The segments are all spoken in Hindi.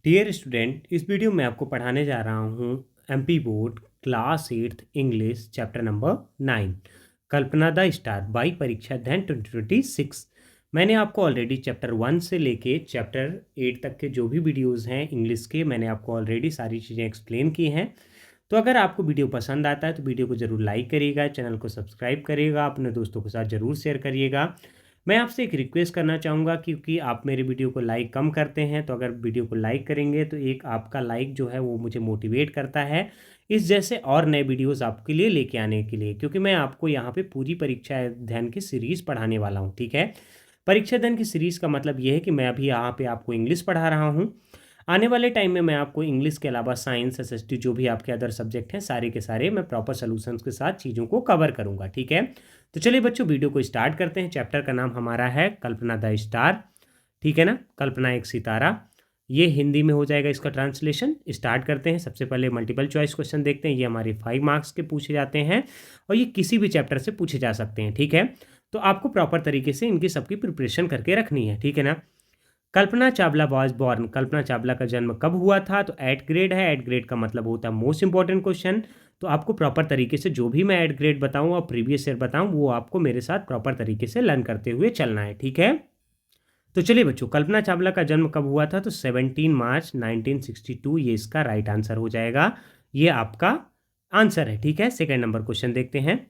डियर स्टूडेंट, इस वीडियो में आपको पढ़ाने जा रहा हूँ MP board class 8th English chapter number 9 Kalpana the star by परीक्षा अध्ययन 2026। मैंने आपको ऑलरेडी चैप्टर 1 से लेके चैप्टर 8 तक के जो भी वीडियोस हैं इंग्लिश के, मैंने आपको ऑलरेडी सारी चीज़ें एक्सप्लेन की हैं। तो अगर आपको वीडियो पसंद आता है तो वीडियो को ज़रूर लाइक करिएगा, चैनल को सब्सक्राइब करिएगा, अपने दोस्तों के साथ ज़रूर शेयर करिएगा। मैं आपसे एक रिक्वेस्ट करना चाहूँगा, क्योंकि आप मेरे वीडियो को लाइक कम करते हैं, तो अगर वीडियो को लाइक करेंगे तो एक आपका लाइक जो है वो मुझे मोटिवेट करता है इस जैसे और नए वीडियोस आपके लिए लेके आने के लिए, क्योंकि मैं आपको यहाँ पे पूरी परीक्षा अध्ययन की सीरीज़ पढ़ाने वाला हूँ। ठीक है, परीक्षा अध्ययन की सीरीज़ का मतलब ये है कि मैं अभी यहाँ पे आपको इंग्लिश पढ़ा रहा हूँ। आने वाले टाइम में मैं आपको इंग्लिश के अलावा साइंस, एसएसटी, जो भी आपके अदर सब्जेक्ट हैं, सारे के सारे मैं प्रॉपर सॉल्यूशंस के साथ चीज़ों को कवर करूँगा। ठीक है, तो चलिए बच्चों, वीडियो को स्टार्ट करते हैं। चैप्टर का नाम हमारा है कल्पना द स्टार। ठीक है ना, कल्पना एक सितारा, ये हिंदी में हो जाएगा इसका ट्रांसलेशन। स्टार्ट करते हैं। सबसे पहले मल्टीपल चॉइस क्वेश्चन देखते हैं। ये हमारे 5 मार्क्स के पूछे जाते हैं और ये किसी भी चैप्टर से पूछे जा सकते हैं। ठीक है, तो आपको प्रॉपर तरीके से इनकी सबकी प्रिपरेशन करके रखनी है। ठीक है ना। कल्पना चावला वॉज बॉर्न, कल्पना चावला का जन्म कब हुआ था? तो एट ग्रेड है। एट ग्रेड का मतलब होता है मोस्ट इंपॉर्टेंट क्वेश्चन। तो आपको प्रॉपर तरीके से जो भी मैं एट ग्रेड बताऊं और प्रीवियस ईयर बताऊं, वो आपको मेरे साथ प्रॉपर तरीके से लर्न करते हुए चलना है। ठीक है, तो चलिए बच्चों, कल्पना चावला का जन्म कब हुआ था? तो 17 मार्च 1962, ये इसका राइट आंसर हो जाएगा। ये आपका आंसर है। ठीक है, सेकेंड नंबर क्वेश्चन देखते हैं।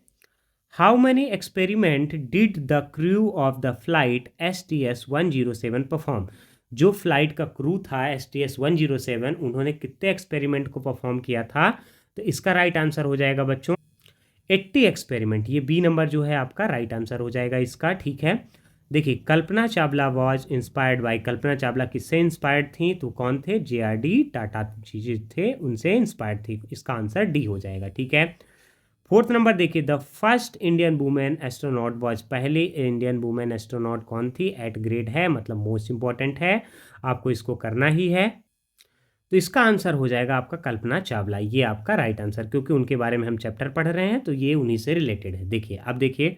How many experiment did the crew of the flight STS-107 perform? जो फ्लाइट का क्रू था STS-107, उन्होंने कितने एक्सपेरिमेंट को परफॉर्म किया था? तो इसका राइट आंसर हो जाएगा बच्चों 80 एक्सपेरिमेंट। ये बी नंबर जो है आपका राइट आंसर हो जाएगा इसका। ठीक है, देखिए, Kalpana Chawla was inspired by, Kalpana Chawla किससे इंस्पायर्ड थी? तो कौन थे? JRD टाटा जी थे, उनसे इंस्पायर्ड थी। इसका आंसर डी हो जाएगा। ठीक है, फोर्थ नंबर देखिए, the first Indian women astronaut was, पहली इंडियन वुमेन एस्ट्रोनॉट कौन थी? एट ग्रेड है, मतलब मोस्ट इंपॉर्टेंट है, आपको इसको करना ही है। तो इसका आंसर हो जाएगा आपका कल्पना चावला। ये आपका राइट आंसर, क्योंकि उनके बारे में हम चैप्टर पढ़ रहे हैं तो ये उन्हीं से रिलेटेड है। देखिए, अब देखिए,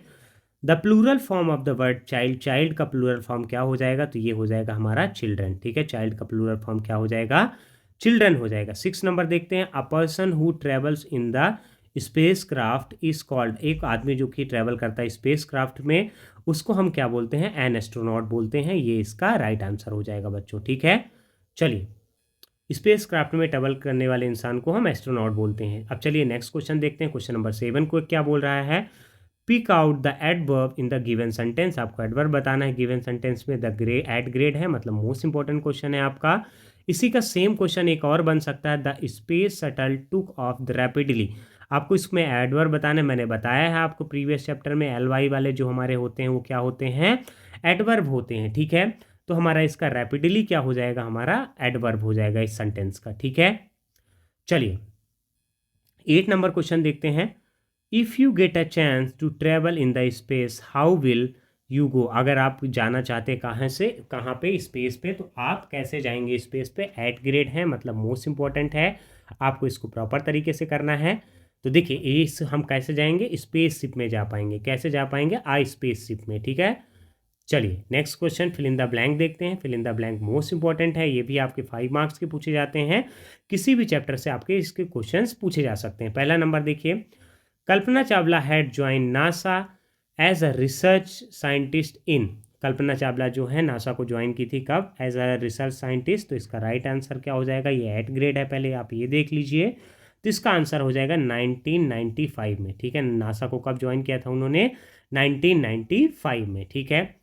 the plural form of the word child, child का प्लूरल फॉर्म क्या हो जाएगा? तो ये हो जाएगा हमारा चिल्ड्रन। ठीक है, चाइल्ड का प्लूरल फॉर्म क्या हो जाएगा? चिल्ड्रन हो जाएगा। 6 नंबर देखते हैं। A person who travels in the space craft is called, एक आदमी जो कि ट्रेवल करता है स्पेस क्राफ्ट में, उसको हम क्या बोलते हैं? एन एस्ट्रोनॉट बोलते हैं। ये इसका राइट आंसर हो जाएगा बच्चों। ठीक है, चलिए, स्पेस क्राफ्ट में ट्रेवल करने वाले इंसान को हम एस्ट्रोनॉट बोलते हैं। अब चलिए नेक्स्ट क्वेश्चन देखते हैं। क्वेश्चन नंबर 7 को क्या बोल रहा है? Pick out the adverb in the given sentence. आपको एडवर्ब बताना है गिवन सेंटेंस में। द एट ग्रेड है, मतलब मोस्ट इंपॉर्टेंट क्वेश्चन है आपका। इसी का सेम क्वेश्चन एक और बन सकता है, the space shuttle took off the rapidly. आपको इसमें एडवर्ब बताना है। मैंने बताया है आपको प्रीवियस चैप्टर में, LY वाले जो हमारे होते हैं वो क्या होते हैं? एडवर्ब होते हैं। ठीक है, तो हमारा इसका रैपिडली क्या हो जाएगा? हमारा एडवर्ब हो जाएगा इस सेंटेंस का। ठीक है, चलिए 8 नंबर क्वेश्चन देखते हैं। If you get a chance to travel in the space, how will you go? अगर आप जाना चाहते हैं कहाँ पे? स्पेस पे, तो आप कैसे जाएंगे स्पेस पे? एट ग्रेड है, मतलब मोस्ट इंपॉर्टेंट है, आपको इसको प्रॉपर तरीके से करना है। तो देखिए, इस हम कैसे जाएंगे? स्पेस शिप में जा पाएंगे। कैसे जा पाएंगे? स्पेस शिप में। ठीक है, चलिए next question, fill in the blank देखते हैं। Fill in the blank most important है, ये भी आपके 5 मार्क्स के पूछे जाते हैं। किसी भी चैप्टर से आपके इसके क्वेश्चंस पूछे जा सकते हैं। पहला नंबर देखिए, Kalpana Chawla had join NASA as a research scientist in, Kalpana Chawla जो है नासा को ज्वाइन की थी कब? As a research scientist. तो इसका राइट आंसर क्या हो जाएगा? ये एट ग्रेड है, पहले आप ये देख लीजिए। तो इसका आंसर हो जाएगा 1995 में। ठीक है, नासा को कब ज्वाइन किया था उन्होंने? 1995 में। ठीक है,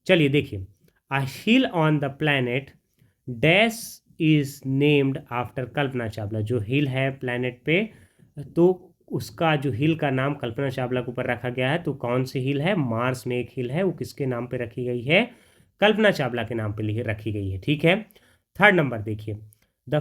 चलिए देखिए, a hill on the planet dash is named after Kalpana Chawla. जो हिल है प्लैनेट पे, तो उसका जो हिल का नाम कल्पना चावला के ऊपर रखा गया है। तो कौन सी हिल है? मार्स में एक हिल है, वो किसके नाम पे रखी गई है? कल्पना चावला के नाम पे रखी गई है। ठीक है, थर्ड नंबर देखिए, the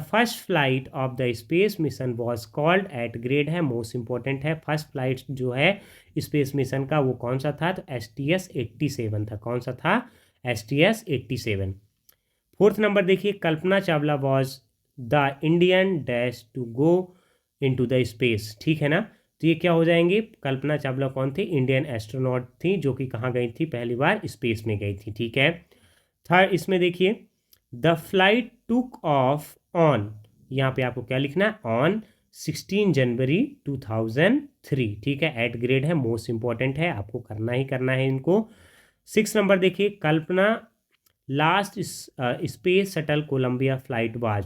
first flight of the space mission was called, eight grade है, मोस्ट इंपॉर्टेंट है। फर्स्ट फ्लाइट जो है स्पेस मिशन का वो कौन सा था? तो STS-87 था। कौन सा था? STS-87। फोर्थ नंबर देखिए, Kalpana Chawla was the Indian dash to go into the space. ठीक है ना, तो ये क्या हो जाएंगे? कल्पना चावला कौन थी? इंडियन एस्ट्रोनॉट थी, जो कि कहाँ गई थी? पहली बार स्पेस में गई थी। ठीक है, थर्ड इसमें देखिए, the flight took off on, यहाँ पे आपको क्या लिखना है, ऑन 16 जनवरी 2003, ठीक है। एट ग्रेड है, मोस्ट इंपॉर्टेंट है, आपको करना ही करना है इनको। 6 नंबर देखिए, Kalpana last space shuttle Columbia flight was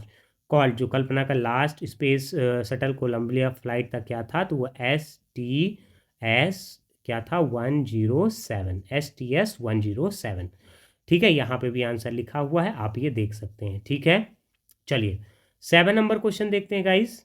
called, जो कल्पना का last space shuttle Columbia flight था क्या था, तो वो STS क्या था 107, STS 107, ठीक है। यहाँ पे भी आंसर लिखा हुआ है, आप ये देख सकते हैं, ठीक है। चलिए 7 नंबर क्वेश्चन देखते हैं guys.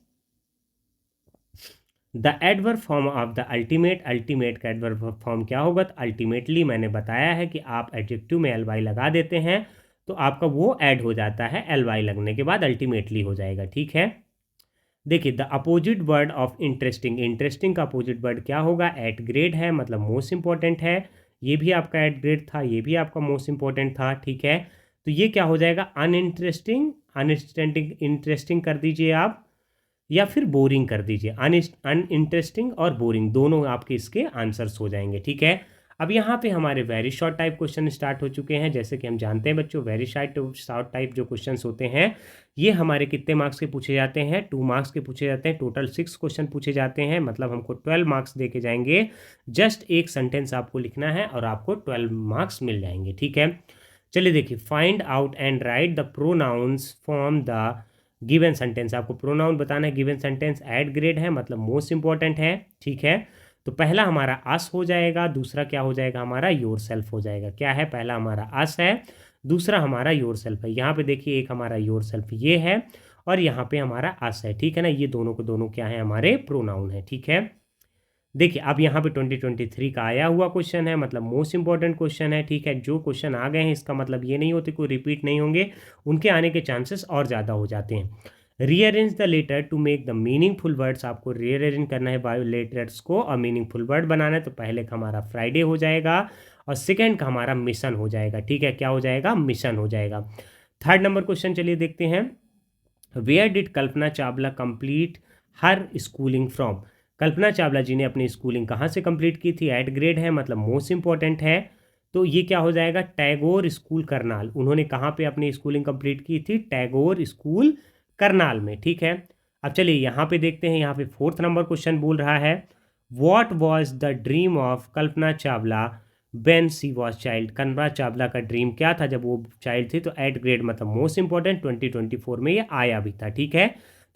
The adverb form of the ultimate, ultimate का एडवर्ब फॉर्म क्या होगा, तो अल्टीमेटली मैंने बताया है कि आप एडजेक्टिव में ly लगा देते हैं तो आपका वो ऐड हो जाता है, ly लगने के बाद अल्टीमेटली हो जाएगा, ठीक है। देखिए the opposite word of interesting, interesting का अपोजिट वर्ड क्या होगा, एट ग्रेड है, मतलब मोस्ट इंपॉर्टेंट है, ये भी आपका एट ग्रेड था, ये भी आपका मोस्ट इंपॉर्टेंट था, ठीक है। तो ये क्या हो जाएगा, अनइंटरेस्टिंग, अनइंटरेस्टिंग, इंटरेस्टिंग कर दीजिए आप, या फिर बोरिंग कर दीजिए। अनइंटरेस्टिंग और बोरिंग दोनों आपके इसके आंसर्स हो जाएंगे, ठीक है। अब यहाँ पे हमारे very short type question start हो चुके हैं। जैसे कि हम जानते हैं बच्चों, वेरी शॉर्ट टाइप जो क्वेश्चंस होते हैं ये हमारे कितने मार्क्स के पूछे जाते हैं, 2 मार्क्स के पूछे जाते हैं। टोटल 6 क्वेश्चन पूछे जाते हैं, मतलब हमको 12 मार्क्स दे के जाएंगे। जस्ट एक सेंटेंस आपको लिखना है और आपको 12 मार्क्स मिल जाएंगे, ठीक है। चलिए देखिए, find out and right the pronounce from the given sentence, आपको प्रोनाउन बताना है। गिवन सेंटेंस एट ग्रेड है, मतलब मोस्ट इंपॉर्टेंट है, ठीक है। तो पहला हमारा अस हो जाएगा, दूसरा क्या हो जाएगा हमारा योर सेल्फ हो जाएगा। क्या है, पहला हमारा अस है, दूसरा हमारा योर सेल्फ है। यहाँ पे देखिए एक हमारा योर सेल्फ ये है और यहाँ पे हमारा अस है, ठीक है ना। ये दोनों को दोनों क्या है, हमारे प्रोनाउन है, ठीक है। देखिए अब यहाँ पे 2023 का आया हुआ क्वेश्चन है, मतलब मोस्ट इंपॉर्टेंट क्वेश्चन है, ठीक है। जो क्वेश्चन आ गए हैं इसका मतलब ये नहीं होते कोई रिपीट नहीं होंगे, उनके आने के चांसेस और ज़्यादा हो जाते हैं। Rearrange the letter to make the meaningful words, आपको रीअरेंज करना है बायो लेटर्स को और मीनिंगफुल वर्ड बनाना है। तो पहले का हमारा फ्राइडे हो जाएगा और सेकेंड का हमारा मिशन हो जाएगा, ठीक है। क्या हो जाएगा, मिशन हो जाएगा। थर्ड नंबर क्वेश्चन चलिए देखते हैं। Where did Kalpana Chawla complete her schooling from, Kalpana Chawla ji ने अपनी स्कूलिंग कहाँ से कंप्लीट की थी, एट ग्रेड है, मतलब मोस्ट इंपॉर्टेंट है। तो ये क्या हो जाएगा, टैगोर स्कूल करनाल, उन्होंने कहाँ पे अपनी स्कूलिंग कंप्लीट की थी, टैगोर स्कूल करनाल में, ठीक है। अब चलिए यहाँ पे देखते हैं, यहाँ पे 4th नंबर क्वेश्चन बोल रहा है, what was the dream of Kalpana Chawla when she was child, Kalpana Chawla का ड्रीम क्या था जब वो चाइल्ड थी। तो एट ग्रेड मतलब मोस्ट इंपॉर्टेंट, 2024 में ये आया भी था, ठीक है।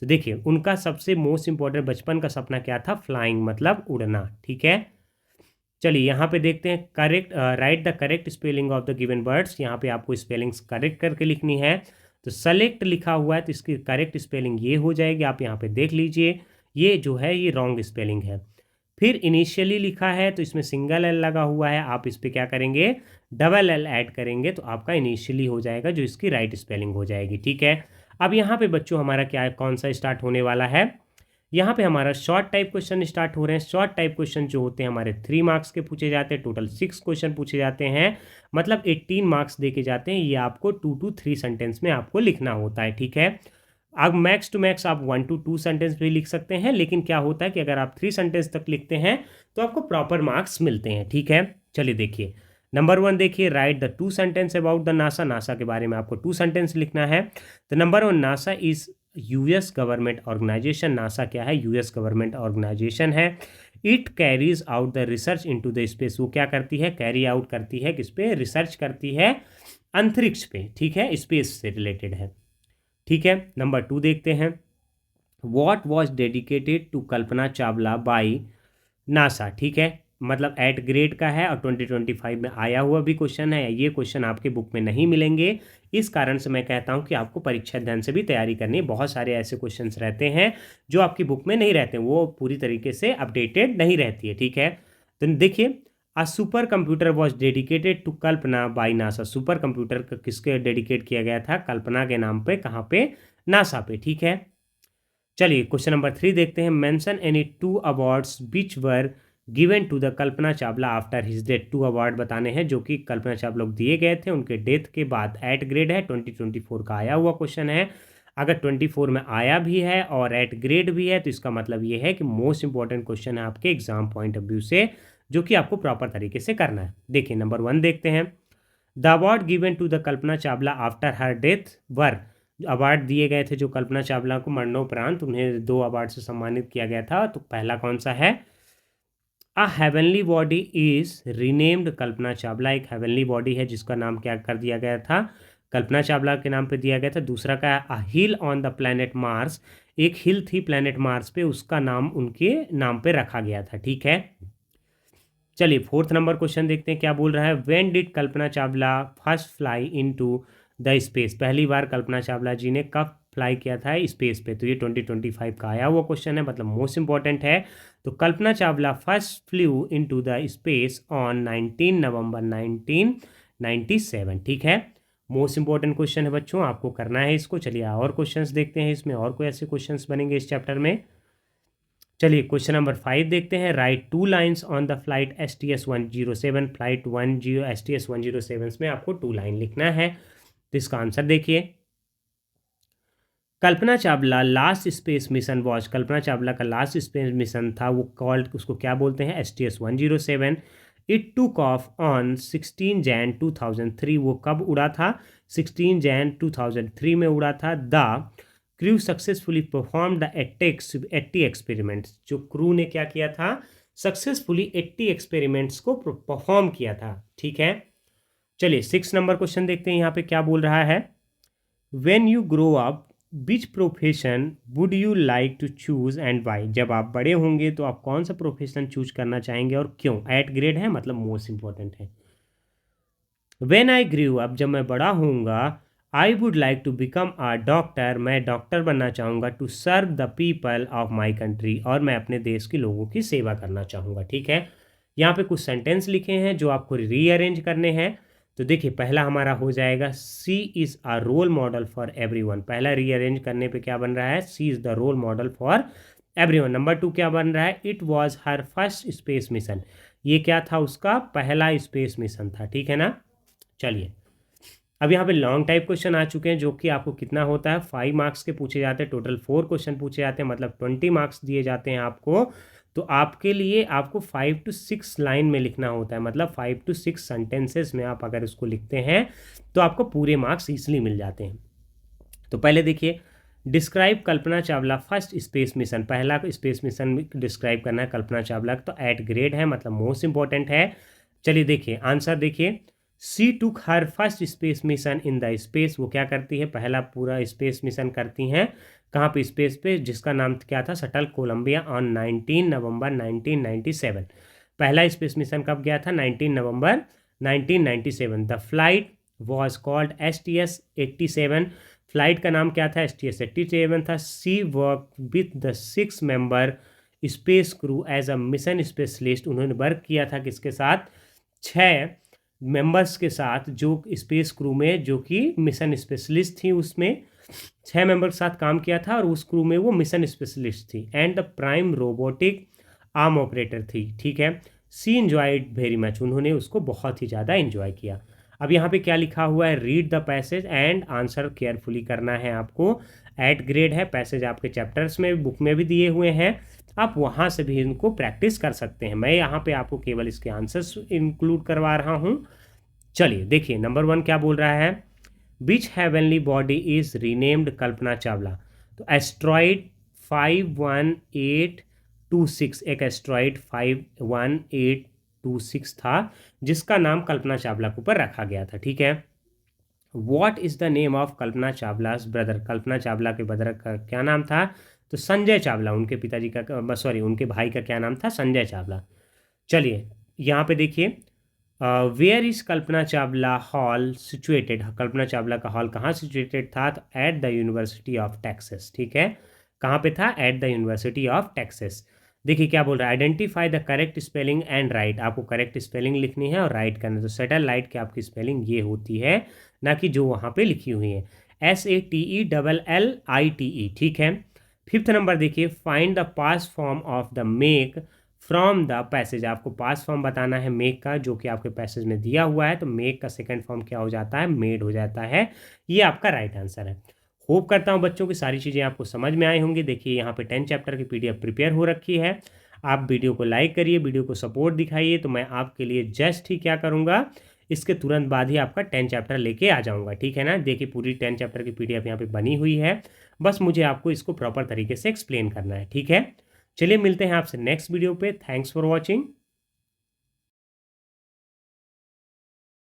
तो देखिए उनका सबसे मोस्ट इंपॉर्टेंट बचपन का सपना क्या था, फ्लाइंग मतलब उड़ना, ठीक है। चलिए यहाँ पे देखते हैं, correct right the correct spelling of the given words, यहाँ पे आपको स्पेलिंग्स करेक्ट करके लिखनी है। तो सेलेक्ट लिखा हुआ है तो इसकी करेक्ट स्पेलिंग ये हो जाएगी, आप यहाँ पे देख लीजिए, ये जो है ये रॉन्ग स्पेलिंग है। फिर इनिशियली लिखा है तो इसमें सिंगल एल लगा हुआ है, आप इस पर क्या करेंगे, डबल एल ऐड करेंगे तो आपका इनिशियली हो जाएगा, जो इसकी राइट स्पेलिंग हो जाएगी, ठीक है। अब यहाँ पे बच्चों हमारा क्या है, कौन सा स्टार्ट होने वाला है, यहाँ पे हमारा शॉर्ट टाइप क्वेश्चन स्टार्ट हो रहे हैं। शॉर्ट टाइप क्वेश्चन जो होते हैं हमारे 3 मार्क्स के पूछे जाते हैं, टोटल 6 क्वेश्चन पूछे जाते हैं, मतलब 18 मार्क्स दे के जाते हैं। ये आपको 2 to 3 सेंटेंस में आपको लिखना होता है, ठीक है। अब मैक्स टू मैक्स आप 1 to 2 सेंटेंस भी लिख सकते हैं, लेकिन क्या होता है कि अगर आप 3 सेंटेंस तक लिखते हैं तो आपको प्रॉपर मार्क्स मिलते हैं, ठीक है। चलिए देखिए नंबर 1 देखिए, write the 2 sentence about the NASA, NASA के बारे में आपको 2 सेंटेंस लिखना है। तो number 1, NASA is US government organisation, NASA क्या है, यूएस गवर्नमेंट ऑर्गेनाइजेशन है। It carries out the research into the space, वो क्या करती है, कैरी आउट करती है किस पे, रिसर्च करती है अंतरिक्ष पे, ठीक है, स्पेस से रिलेटेड है, ठीक है। नंबर 2 देखते हैं, what was dedicated to Kalpana Chawla by NASA, ठीक है, मतलब एट ग्रेड का है और 2025 में आया हुआ भी क्वेश्चन है। ये क्वेश्चन आपके बुक में नहीं मिलेंगे, इस कारण से मैं कहता हूं कि आपको परीक्षा ध्यान से भी तैयारी करनी है। बहुत सारे ऐसे क्वेश्चंस रहते हैं जो आपकी बुक में नहीं रहते, वो पूरी तरीके से अपडेटेड नहीं रहती है, ठीक है। तो देखिए, a super computer was dedicated to Kalpana by NASA, super computer किसके डेडिकेट किया गया था, कल्पना के नाम पे, कहाँ पे, नासा पे, ठीक है। चलिए क्वेश्चन नंबर 3 देखते हैं, mention any 2 awards which were given to the Kalpana Chawla after his death, 2 award बताने हैं जो कि कल्पना चावला को दिए गए थे उनके डेथ के बाद। एट ग्रेड है, 2024 का आया हुआ क्वेश्चन है। अगर 24 में आया भी है और एट ग्रेड भी है तो इसका मतलब ये है कि मोस्ट इंपॉर्टेंट क्वेश्चन है आपके एग्जाम पॉइंट ऑफ व्यू से, जो कि आपको प्रॉपर तरीके से करना है। देखिए नंबर 1 देखते हैं, the award given to the Kalpana Chawla after her death were, award दिए गए थे जो कल्पना चावला को मरणोपरांत, उन्हें 2 अवार्ड से सम्मानित किया गया था। तो पहला कौन सा है? A heavenly body is renamed Kalpana Chawla. एक हेवनली बॉडी है जिसका नाम क्या कर दिया गया था? कल्पना चावला के नाम पे दिया गया था। दूसरा का है अ hill on the planet Mars. एक हिल थी प्लैनेट मार्स पे, उसका नाम उनके नाम पे रखा गया था। ठीक है, चलिए 4th नंबर क्वेश्चन देखते हैं क्या बोल रहा है। When did Kalpana Chawla first fly into the space? पहली बार कल्पना चावला जी ने कब फ्लाई किया था स्पेस पे? तो ये 2025 का आया हुआ क्वेश्चन है, मतलब मोस्ट इंपॉर्टेंट है। तो Kalpana Chawla first flew into the space on 19 November 1997। ठीक है, मोस्ट इंपॉर्टेंट क्वेश्चन है बच्चों, आपको करना है इसको। चलिए और क्वेश्चंस देखते हैं इसमें, और कोई ऐसे क्वेश्चंस बनेंगे इस चैप्टर में। चलिए क्वेश्चन नंबर 5 देखते हैं। Right 2 lines on the flight STS-107। Flight 10 STS-107 में आपको 2 लाइन लिखना है। तो इसका आंसर देखिए। Kalpana Chawla last space mission was, Kalpana Chawla का लास्ट स्पेस मिशन था वो कॉल्ड, उसको क्या बोलते हैं? STS-107। It took of on 16 Jain 2003। वो कब उड़ा था? 16 जैन 2003 में उड़ा था। The crew successfully perform the 80 experiments. जो क्रू ने क्या किया था? सक्सेसफुली 80 एक्सपेरिमेंट्स को परफॉर्म किया था। ठीक है, चलिए 6 नंबर क्वेश्चन देखते हैं यहाँ पे क्या बोल रहा है। When you grow up which profession would you like to choose and why? जब आप बड़े होंगे तो आप कौन सा प्रोफेशन चूज करना चाहेंगे और क्यों? एट ग्रेड है, मतलब मोस्ट इंपॉर्टेंट है। व्हेन आई ग्रू अप, जब मैं बड़ा होऊंगा, I would like to become a doctor. मैं डॉक्टर बनना चाहूँगा। To serve the people of my country, और मैं अपने देश के लोगों की सेवा करना चाहूँगा। ठीक है, यहाँ पे कुछ सेंटेंस लिखे हैं जो आपको रीअरेंज करने हैं। तो देखिए पहला हमारा हो जाएगा she is a role model for everyone. पहला रीअरेंज करने पे क्या बन रहा है? She is the role model for everyone. Number 2 क्या बन रहा है? It was her first space mission. ये क्या था? उसका पहला स्पेस मिशन था। ठीक है ना, चलिए अब यहाँ पे लॉन्ग टाइप क्वेश्चन आ चुके हैं जो कि आपको कितना होता है? 5 मार्क्स के पूछे जाते हैं। टोटल 4 क्वेश्चन पूछे जाते हैं, मतलब 20 मार्क्स दिए जाते हैं आपको। तो आपके लिए आपको 5 to 6 लाइन में लिखना होता है, मतलब 5 to 6 सेंटेंसेस में आप अगर इसको लिखते हैं तो आपको पूरे मार्क्स ईजिली मिल जाते हैं। तो पहले देखिए, डिस्क्राइब कल्पना चावला फर्स्ट स्पेस मिशन। पहला स्पेस मिशन डिस्क्राइब करना है कल्पना चावला, तो एट ग्रेड है, मतलब मोस्ट इंपॉर्टेंट है। चलिए देखिए आंसर देखिए। She took her first space mission in the space. वो क्या करती है? पहला पूरा स्पेस मिशन करती हैं। कहाँ पे? स्पेस पे, जिसका नाम क्या था? Shuttle Columbia, on 19 November 1997। पहला स्पेस मिशन कब गया था? 19 November 1997। The flight was called STS-87। Flight का नाम क्या था? STS-87 था। She work with the 6 member space crew as a mission specialist. उन्होंने वर्क किया था किसके साथ? 6 मेंबर्स के साथ, जो स्पेस क्रू में, जो कि मिशन स्पेशलिस्ट थी, उसमें 6 मेंबर के साथ काम किया था और उस क्रू में वो मिशन स्पेशलिस्ट थी। And the prime robotic arm operator थी। ठीक है, सी एंजॉयड वेरी मच। उन्होंने उसको बहुत ही ज़्यादा एंजॉय किया। अब यहाँ पे क्या लिखा हुआ है? Read the passage and answer carefully करना है आपको। एट ग्रेड है, पैसेज आपके चैप्टर्स में बुक में भी दिए हुए हैं, आप वहाँ से भी इनको प्रैक्टिस कर सकते हैं। मैं यहाँ पे आपको केवल इसके आंसर्स इंक्लूड करवा रहा हूँ। चलिए देखिए नंबर 1 क्या बोल रहा है। विच heavenly body is renamed Kalpana Chawla? तो एस्ट्रॉइड 51826, एक एस्ट्रॉइड 51826 था जिसका नाम कल्पना चावला के ऊपर रखा गया था। ठीक है, what is the name of Kalpana Chawla's brother? Kalpana Chawla के ब्रदर का क्या नाम था? तो संजय चावला। उनके पिताजी का, सॉरी, उनके भाई का क्या नाम था? संजय चावला। चलिए यहाँ पे देखिए, where is Kalpana Chawla hall situated? Kalpana Chawla का हॉल कहाँ सिचुएटेड था? तो at the university of Texas. ठीक है, कहाँ पे था? At the university of Texas. देखिए क्या बोल रहा है, identify the correct spelling and write. आपको करेक्ट स्पेलिंग लिखनी है और राइट करना है। तो सैटेलाइट की आपकी स्पेलिंग ये होती है, ना कि जो वहाँ पे लिखी हुई है, SATELLITE। ठीक है, 5th नंबर देखिए, find the past form of the make from the passage. आपको पास्ट फॉर्म बताना है मेक का, जो कि आपके पैसेज में दिया हुआ है। तो मेक का सेकंड फॉर्म क्या हो जाता है? मेड हो जाता है। ये आपका राइट आंसर है। होप करता हूँ बच्चों की सारी चीज़ें आपको समझ में आई होंगी। देखिए यहाँ पे 10 चैप्टर की PDF प्रिपेयर हो रखी है। आप वीडियो को लाइक करिए, वीडियो को सपोर्ट दिखाइए, तो मैं आपके लिए जस्ट ही क्या करूँगा, इसके तुरंत बाद ही आपका 10 चैप्टर लेके आ जाऊँगा, ठीक है ना। देखिए पूरी 10 चैप्टर की पीडीएफ यहाँ पे बनी हुई है, बस मुझे आपको इसको प्रॉपर तरीके से एक्सप्लेन करना है, ठीक है। चलिए मिलते हैं आपसे नेक्स्ट वीडियो पे। Thanks for watching.